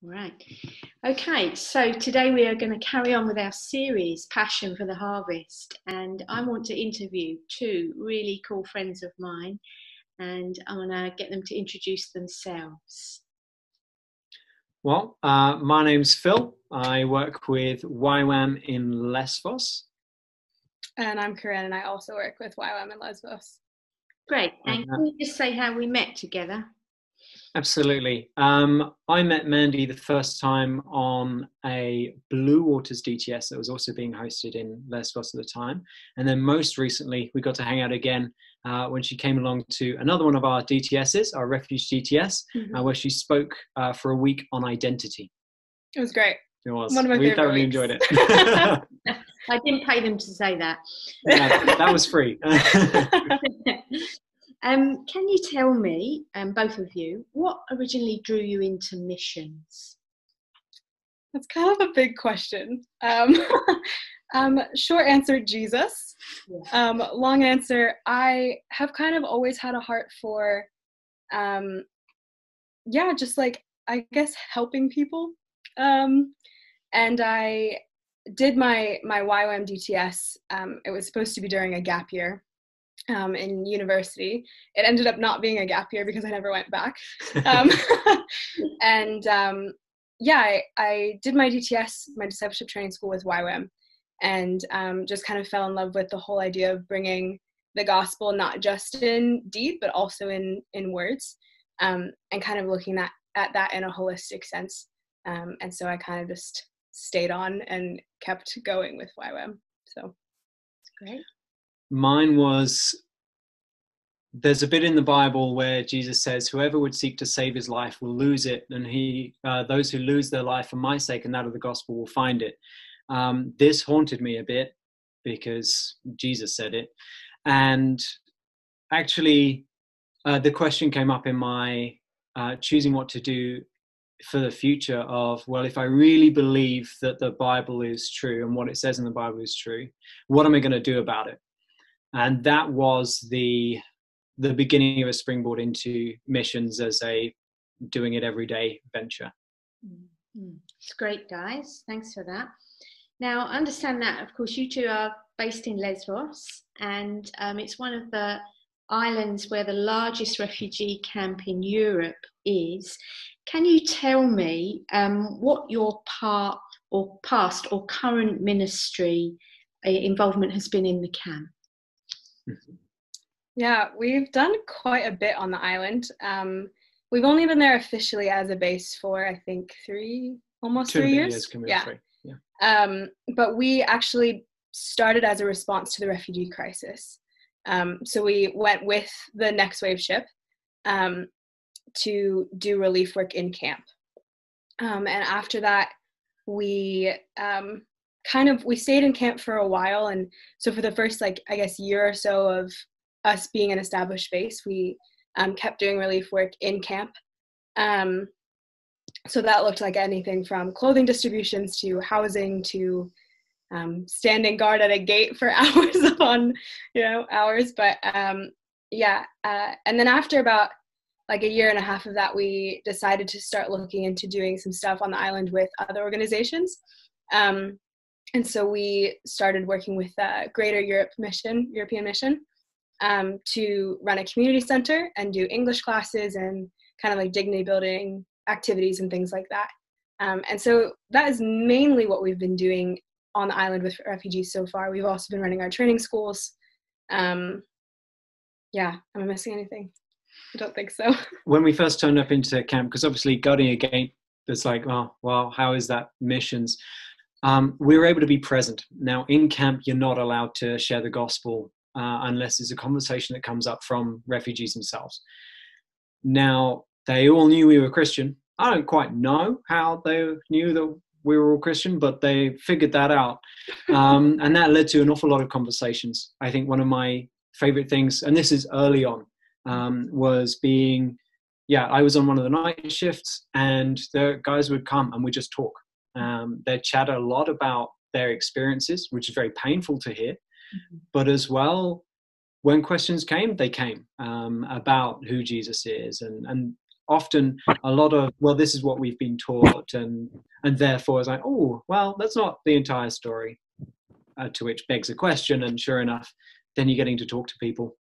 Right. Okay, so today we are going to carry on with our series, Passion for the Harvest. And I want to interview two really cool friends of mine, and I want to get them to introduce themselves. Well, my name's Phil. I work with YWAM in Lesbos. And I'm Corrinne, and I also work with YWAM in Lesbos. Great. And can you just say how we met together? Absolutely. I met Mandy the first time on a Blue Waters DTS that was also being hosted in Lesbos at the time. And then most recently, we got to hang out again when she came along to another one of our DTSs, our Refuge DTS, where she spoke for a week on identity. It was great. It was. One of my favorite thoroughly weeks. enjoyed it. I didn't pay them to say that. Yeah, that was free. Can you tell me, both of you, what originally drew you into missions? That's kind of a big question. Short answer, Jesus. Yeah. Long answer, I have kind of always had a heart for, just like, I guess, helping people. And I did my YWAM DTS. It was supposed to be during a gap year. In university. It ended up not being a gap year because I never went back. I did my DTS, my discipleship training school with YWAM, and just kind of fell in love with the whole idea of bringing the gospel not just in deed but also in words, and kind of looking at that in a holistic sense. And so I kind of just stayed on and kept going with YWAM. So it's great. Mine was, there's a bit in the Bible where Jesus says, whoever would seek to save his life will lose it. And those who lose their life for my sake and that of the gospel will find it. This haunted me a bit because Jesus said it. And actually, the question came up in my choosing what to do for the future of, well, if I really believe that the Bible is true and what it says in the Bible is true, what am I going to do about it? And that was the beginning of a springboard into missions as a doing it every day venture. It's great, guys. Thanks for that. Now, understand that, of course, you two are based in Lesbos, and it's one of the islands where the largest refugee camp in Europe is. Can you tell me what your past or current ministry involvement has been in the camp? Yeah, we've done quite a bit on the island. We've only been there officially as a base for, I think, almost 3 years. Yeah. But we actually started as a response to the refugee crisis. So we went with the Next Wave ship to do relief work in camp. And after that, we stayed in camp for a while. And so for the first, year or so of us being an established base, we kept doing relief work in camp. So that looked like anything from clothing distributions to housing to standing guard at a gate for hours upon hours. But and then after about a year and a half of that, we decided to start looking into doing some stuff on the island with other organizations. And so we started working with Greater European Mission, to run a community center and do English classes and kind of dignity building activities and things like that. And so that is mainly what we've been doing on the island with refugees so far. We've also been running our training schools. Am I missing anything? I don't think so. When we first turned up into camp, because obviously guarding a gate, it's like, oh, well, how is that missions? We were able to be present. Now, in camp, you're not allowed to share the gospel unless there's a conversation that comes up from refugees themselves. Now, they all knew we were Christian. I don't quite know how they knew that we were all Christian, but they figured that out. And that led to an awful lot of conversations. I think one of my favorite things, and this is early on, was I was on one of the night shifts, and the guys would come and we'd just talk. They'd chat a lot about their experiences, which is very painful to hear. But as well, when questions came, they came about who Jesus is. And often a lot of, well, this is what we've been taught, and therefore it's like, oh, well, that's not the entire story. To which begs a question, and sure enough, then you're getting to talk to people.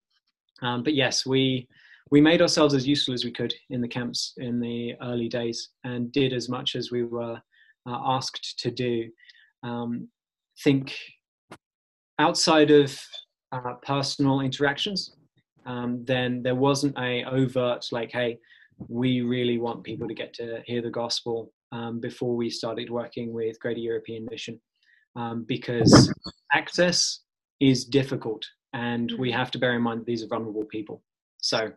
But yes, we made ourselves as useful as we could in the camps in the early days, and did as much as we were asked to do. Think outside of personal interactions, then there wasn't a overt like, hey, we really want people to get to hear the gospel before we started working with Greater European Mission, because access is difficult, and we have to bear in mind that these are vulnerable people. So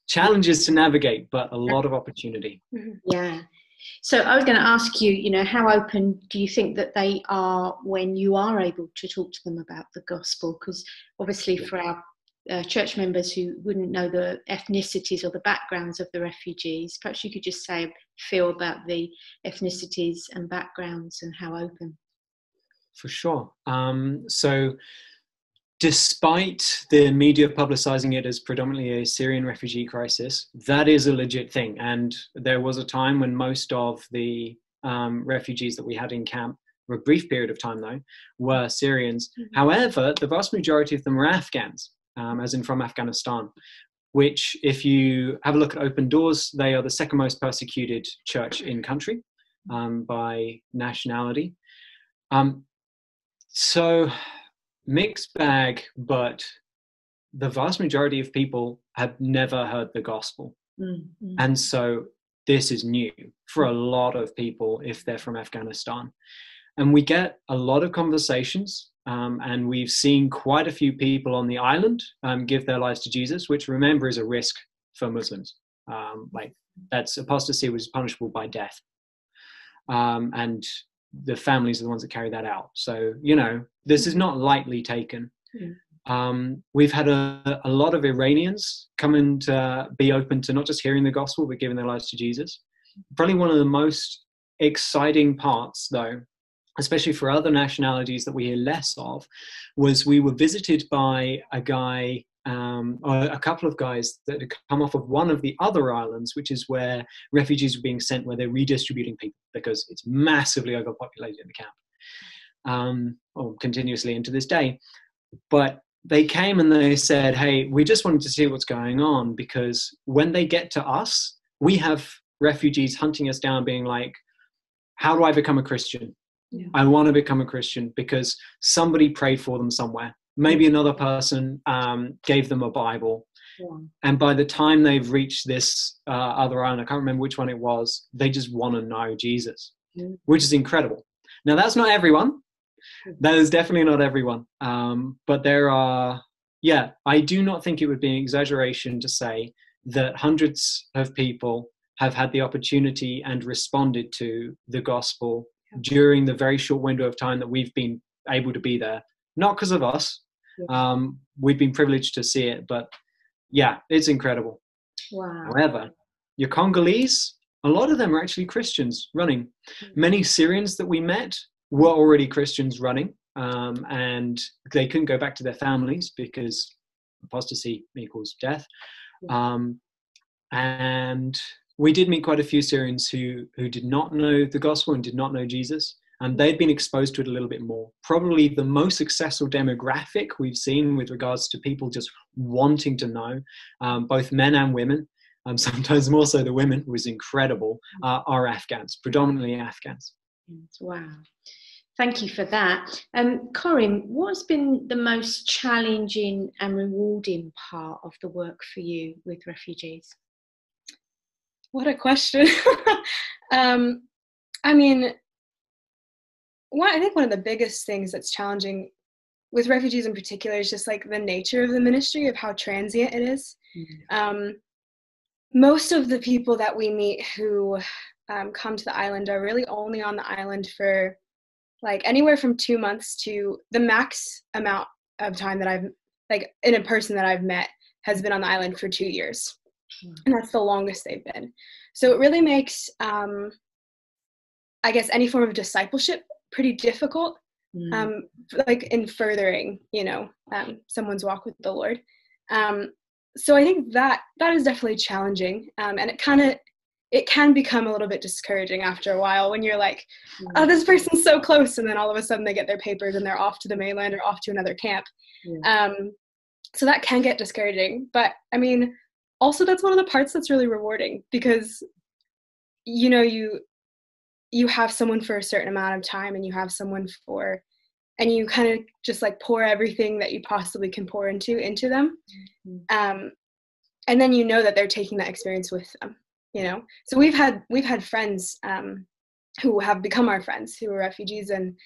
challenges to navigate, but a lot of opportunity. Yeah. So I was going to ask you, you know, how open do you think that they are when you are able to talk to them about the gospel? Because obviously for our church members who wouldn't know the ethnicities or the backgrounds of the refugees, perhaps you could just say, Phil, about the ethnicities and backgrounds and how open. For sure. So despite the media publicizing it as predominantly a Syrian refugee crisis, that is a legit thing. And there was a time when most of the refugees that we had in camp, for a brief period of time though, were Syrians. However, the vast majority of them were Afghans, as in from Afghanistan, which, if you have a look at Open Doors, they are the second most persecuted church in country by nationality. So mixed bag, but the vast majority of people have never heard the gospel. And so this is new for a lot of people if they're from Afghanistan. And we get a lot of conversations, and we've seen quite a few people on the island give their lives to Jesus, which, remember, is a risk for Muslims. Like, that's apostasy, was punishable by death. And the families are the ones that carry that out. So, you know, this is not lightly taken. We've had a lot of Iranians come and be open to not just hearing the gospel, but giving their lives to Jesus. Probably one of the most exciting parts, though, especially for other nationalities that we hear less of, was we were visited by a guy, or a couple of guys that had come off of one of the other islands, which is where refugees were being sent, where they're redistributing people because it's massively overpopulated in the camp, or continuously into this day. But they came and they said, hey, we just wanted to see what's going on, because when they get to us, we have refugees hunting us down being like, how do I become a Christian? I want to become a Christian because somebody prayed for them somewhere. Maybe another person gave them a Bible. And by the time they've reached this other island, I can't remember which one it was, they just want to know Jesus, which is incredible. Now, that's not everyone. That is definitely not everyone. But there are, I do not think it would be an exaggeration to say that hundreds of people have had the opportunity and responded to the gospel during the very short window of time that we've been able to be there. Not because of us. We've been privileged to see it, but it's incredible. Wow. However, your Congolese, a lot of them are actually Christians running. Many Syrians that we met were already Christians running, and they couldn't go back to their families because apostasy equals death. And we did meet quite a few Syrians who did not know the gospel and did not know Jesus, and they'd been exposed to it a little bit more. Probably the most successful demographic we've seen with regards to people just wanting to know, both men and women, sometimes more so the women, was incredible, are Afghans, predominantly Afghans. Wow. Thank you for that. Corrinne, what's been the most challenging and rewarding part of the work for you with refugees? What a question. I mean, I think one of the biggest things that's challenging with refugees in particular is just like the nature of the ministry, of how transient it is. Most of the people that we meet who come to the island are really only on the island for like anywhere from 2 months to the max amount of time that I've, like, in a person that I've met has been on the island for 2 years. And that's the longest they've been. So it really makes, I guess, any form of discipleship pretty difficult, like in furthering, someone's walk with the Lord. So I think that is definitely challenging. And it kind of it can become a little bit discouraging after a while when you're like, oh, this person's so close, and then all of a sudden they get their papers and they're off to the mainland or off to another camp. So that can get discouraging. But I mean, also that's one of the parts that's really rewarding, because you know, you have someone for a certain amount of time, and you have someone and you kind of just like pour everything that you possibly can pour into them. And then you know that they're taking that experience with them, you know. So we've had friends who have become our friends, who are refugees, and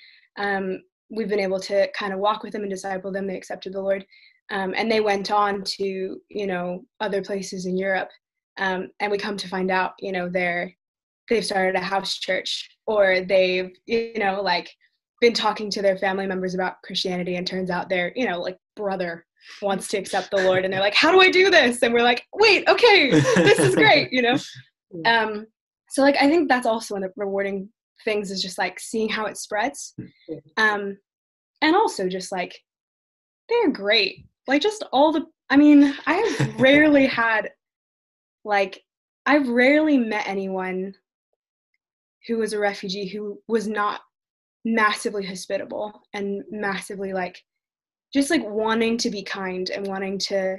we've been able to kind of walk with them and disciple them. They accepted the Lord, and they went on to, you know, other places in Europe, and we come to find out, you know, they've started a house church, or they've, you know, like been talking to their family members about Christianity, and turns out their, you know, like brother wants to accept the Lord, and they're like, how do I do this? And we're like, wait, okay, this is great, you know. So like I think that's also one of the rewarding things, is just like seeing how it spreads, and also just like they're great, like just I mean, I've rarely met anyone who was a refugee who was not massively hospitable and massively like just like wanting to be kind and wanting to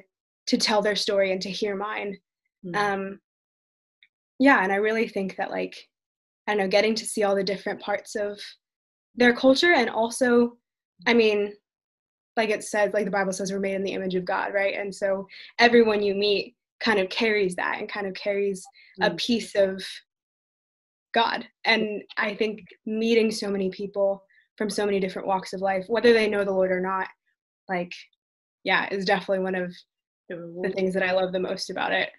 tell their story and to hear mine. Yeah, and I really think that, like, I don't know, getting to see all the different parts of their culture, and also, I mean, like it says, like the Bible says, we're made in the image of God, right? And so everyone you meet kind of carries that, and kind of carries a piece of God. And I think meeting so many people from so many different walks of life, whether they know the Lord or not, like, yeah, is definitely one of the things that I love the most about it.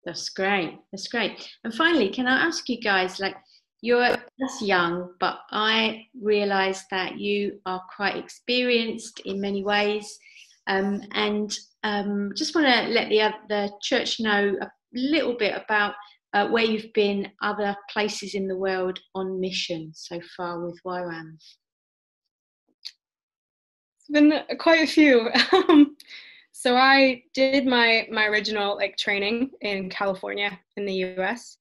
That's great. That's great. And finally, can I ask you guys, like, you're just young, but I realize that you are quite experienced in many ways, and just want to let the church know a little bit about where you've been, other places in the world on mission so far with YWAM. It's been quite a few. So I did my original like training in California in the US.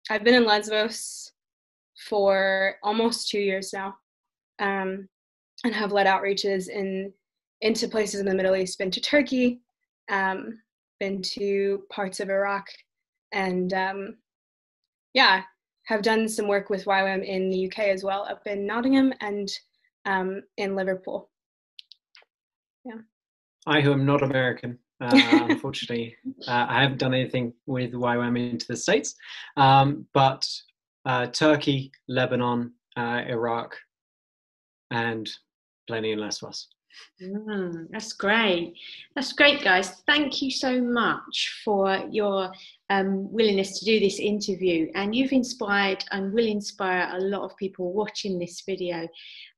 I've been in Lesbos for almost 2 years now, and have led outreaches into places in the Middle East. Been to Turkey, been to parts of Iraq, and yeah, have done some work with YWAM in the UK as well, up in Nottingham and in Liverpool. Yeah. I, who am not American, unfortunately, I haven't done anything with YWAM into the States, but Turkey, Lebanon, Iraq, and plenty in Lesbos. That's great. That's great, guys. Thank you so much for your willingness to do this interview. And you've inspired and will inspire a lot of people watching this video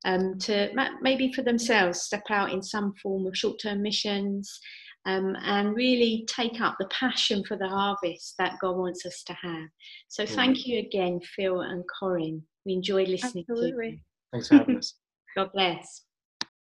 to maybe for themselves step out in some form of short-term missions, and really take up the passion for the harvest that God wants us to have. So thank you again, Phil and Corrinne. We enjoyed listening to you. Thanks for having us. God bless.